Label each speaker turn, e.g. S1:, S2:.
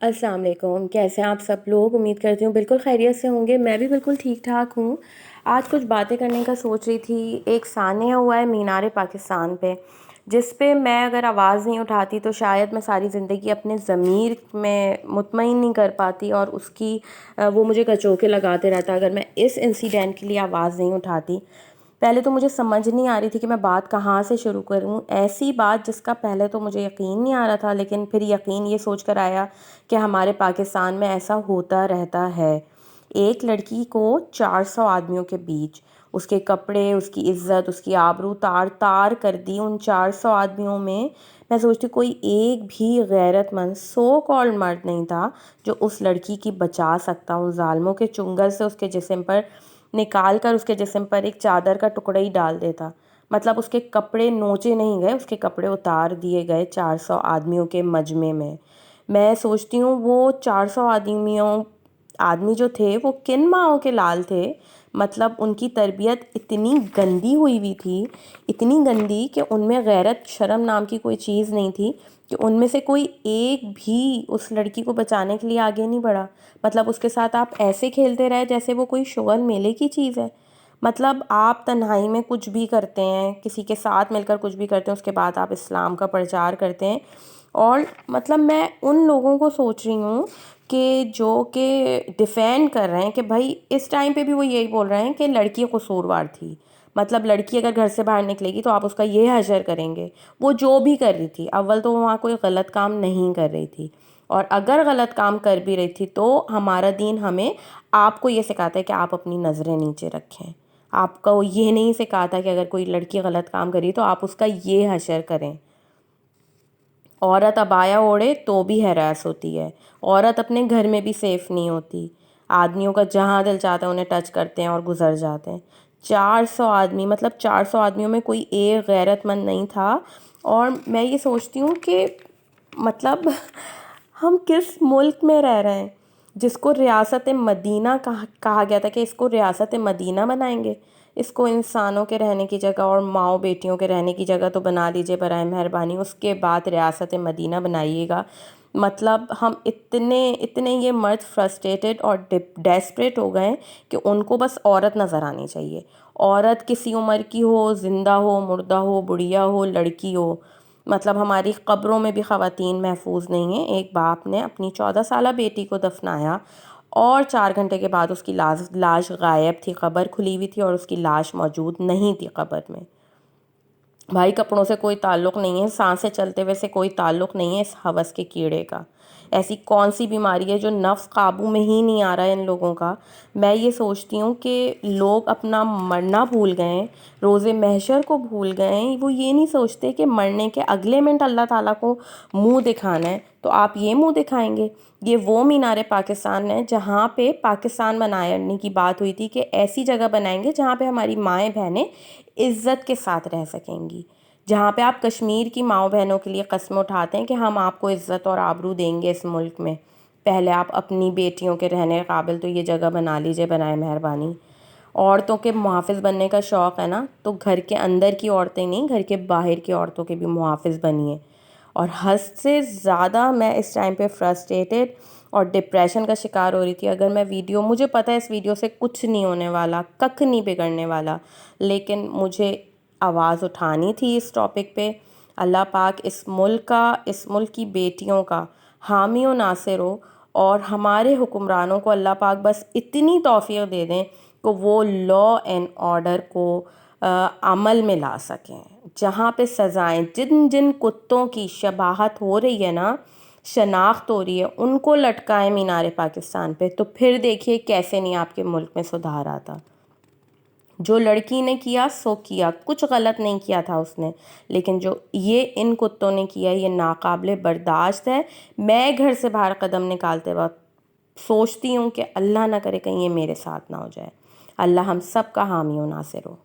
S1: السلام علیکم، کیسے ہیں آپ سب لوگ؟ امید کرتی ہوں بالکل خیریت سے ہوں گے۔ میں بھی بالکل ٹھیک ٹھاک ہوں۔ آج کچھ باتیں کرنے کا سوچ رہی تھی۔ ایک سانحہ ہوا ہے مینار پاکستان پہ، جس پہ میں اگر آواز نہیں اٹھاتی تو شاید میں ساری زندگی اپنے ضمیر میں مطمئن نہیں کر پاتی، اور اس کی وہ مجھے کچوکے لگاتے رہتا اگر میں اس انسیڈنٹ کے لیے آواز نہیں اٹھاتی۔ پہلے تو مجھے سمجھ نہیں آ رہی تھی کہ میں بات کہاں سے شروع کروں، ایسی بات جس کا پہلے تو مجھے یقین نہیں آ رہا تھا، لیکن پھر یقین یہ سوچ کر آیا کہ ہمارے پاکستان میں ایسا ہوتا رہتا ہے۔ ایک لڑکی کو 400 آدمیوں کے بیچ اس کے کپڑے، اس کی عزت، اس کی آبرو تار تار کر دی۔ ان 400 آدمیوں میں سوچتی کوئی ایک بھی غیرت مند سو کالڈ مرد نہیں تھا جو اس لڑکی کی بچا سکتا، ان ظالموں کے چنگل سے اس کے جسم پر نکال کر اس کے جسم پر ایک چادر کا ٹکڑا ہی ڈال دیتا۔ مطلب اس کے کپڑے نوچے نہیں گئے، اس کے کپڑے اتار دیے گئے 400 آدمیوں کے مجمع میں۔ میں سوچتی ہوں وہ 400 آدمی جو تھے وہ کن ماؤں کے لال تھے؟ مطلب ان کی تربیت اتنی گندی ہوئی تھی، اتنی گندی کہ ان میں غیرت شرم نام کی کوئی چیز نہیں تھی، کہ ان میں سے کوئی ایک بھی اس لڑکی کو بچانے کے لیے آگے نہیں بڑھا۔ مطلب اس کے ساتھ آپ ایسے کھیلتے رہے جیسے وہ کوئی شغل میلے کی چیز ہے۔ مطلب آپ تنہائی میں کچھ بھی کرتے ہیں، کسی کے ساتھ مل کر کچھ بھی کرتے ہیں، اس کے بعد آپ اسلام کا پرچار کرتے ہیں۔ اور مطلب میں ان لوگوں کو سوچ رہی ہوں کہ جو کہ ڈیفینڈ کر رہے ہیں کہ بھائی اس ٹائم پہ بھی وہ یہی بول رہے ہیں کہ لڑکی قصوروار تھی۔ مطلب لڑکی اگر گھر سے باہر نکلے گی تو آپ اس کا یہ حشر کریں گے۔ وہ جو بھی کر رہی تھی، اول تو وہاں کوئی غلط کام نہیں کر رہی تھی، اور اگر غلط کام کر بھی رہی تھی تو ہمارا دین ہمیں آپ کو یہ سکھاتا ہے کہ آپ اپنی نظریں نیچے رکھیں۔ آپ کو یہ نہیں سکھاتا کہ اگر کوئی لڑکی غلط کام کری تو آپ اس کا یہ حشر کریں۔ عورت عبایا اوڑھے تو بھی ہراس ہوتی ہے، عورت اپنے گھر میں بھی سیف نہیں ہوتی۔ آدمیوں کا جہاں دل چاہتا ہے انہیں ٹچ کرتے ہیں اور گزر جاتے ہیں۔ 400 آدمی، مطلب 400 آدمیوں میں کوئی ایک غیرت مند نہیں تھا۔ اور میں یہ سوچتی ہوں کہ مطلب ہم کس ملک میں رہ رہے ہیں جس کو ریاست مدینہ کہا گیا تھا کہ اس کو ریاست مدینہ بنائیں گے، اس کو انسانوں کے رہنے کی جگہ اور ماؤں بیٹیوں کے رہنے کی جگہ تو بنا دیجئے برائے مہربانی، اس کے بعد ریاست مدینہ بنائیے گا۔ مطلب ہم اتنے یہ مرد فرسٹریٹڈ اور ڈیسپریٹ ہو گئے کہ ان کو بس عورت نظر آنی چاہیے۔ عورت کسی عمر کی ہو، زندہ ہو، مردہ ہو، بڑھیا ہو، لڑکی ہو۔ مطلب ہماری قبروں میں بھی خواتین محفوظ نہیں ہیں۔ ایک باپ نے اپنی 14 سالہ بیٹی کو دفنایا اور 4 گھنٹے کے بعد اس کی لاش غائب تھی، قبر کھلی ہوئی تھی اور اس کی لاش موجود نہیں تھی قبر میں۔ بھائی کپڑوں سے کوئی تعلق نہیں ہے، سانسیں چلتے ہوئے سے کوئی تعلق نہیں ہے اس ہوس کے کیڑے کا۔ ایسی کون سی بیماری ہے جو نفس قابو میں ہی نہیں آ رہا ہے ان لوگوں کا؟ میں یہ سوچتی ہوں کہ لوگ اپنا مرنا بھول گئے ہیں، روز محشر کو بھول گئے ہیں۔ وہ یہ نہیں سوچتے کہ مرنے کے اگلے منٹ اللہ تعالیٰ کو منہ دکھانا ہے، تو آپ یہ منہ دکھائیں گے؟ یہ وہ مینار پاکستان ہے جہاں پہ پاکستان بنانے کی بات ہوئی تھی کہ ایسی جگہ بنائیں گے جہاں پہ ہماری مائیں بہنیں عزت کے ساتھ رہ سکیں گی، جہاں پہ آپ کشمیر کی ماؤں بہنوں کے لیے قسم اٹھاتے ہیں کہ ہم آپ کو عزت اور آبرو دیں گے اس ملک میں۔ پہلے آپ اپنی بیٹیوں کے رہنے قابل تو یہ جگہ بنا لیجئے برائے مہربانی۔ عورتوں کے محافظ بننے کا شوق ہے نا، تو گھر کے اندر کی عورتیں نہیں، گھر کے باہر کی عورتوں کے بھی محافظ بنیے۔ اور حد سے زیادہ میں اس ٹائم پہ فرسٹریٹڈ اور ڈپریشن کا شکار ہو رہی تھی۔ اگر میں مجھے پتہ ہے اس ویڈیو سے کچھ نہیں ہونے والا، ککھ نہیں بگڑنے والا، لیکن مجھے آواز اٹھانی تھی اس ٹاپک پہ۔ اللہ پاک اس ملک کی بیٹیوں کا حامی و ناصر ہو، اور ہمارے حکمرانوں کو اللہ پاک بس اتنی توفیق دے دیں کہ وہ لا اینڈ آرڈر کو عمل میں لا سکیں، جہاں پہ سزائیں جن کتوں کی شباہت ہو رہی ہے نا، شناخت ہو رہی ہے، ان کو لٹکائیں مینار پاکستان پہ، تو پھر دیکھیے کیسے نہیں آپ کے ملک میں سدھار آتا۔ جو لڑکی نے کیا سو کیا، کچھ غلط نہیں کیا تھا اس نے، لیکن جو یہ ان کتوں نے کیا یہ ناقابل برداشت ہے۔ میں گھر سے باہر قدم نکالتے وقت سوچتی ہوں کہ اللہ نہ کرے کہیں یہ میرے ساتھ نہ ہو جائے۔ اللہ ہم سب کا حامی و ناصر ہو۔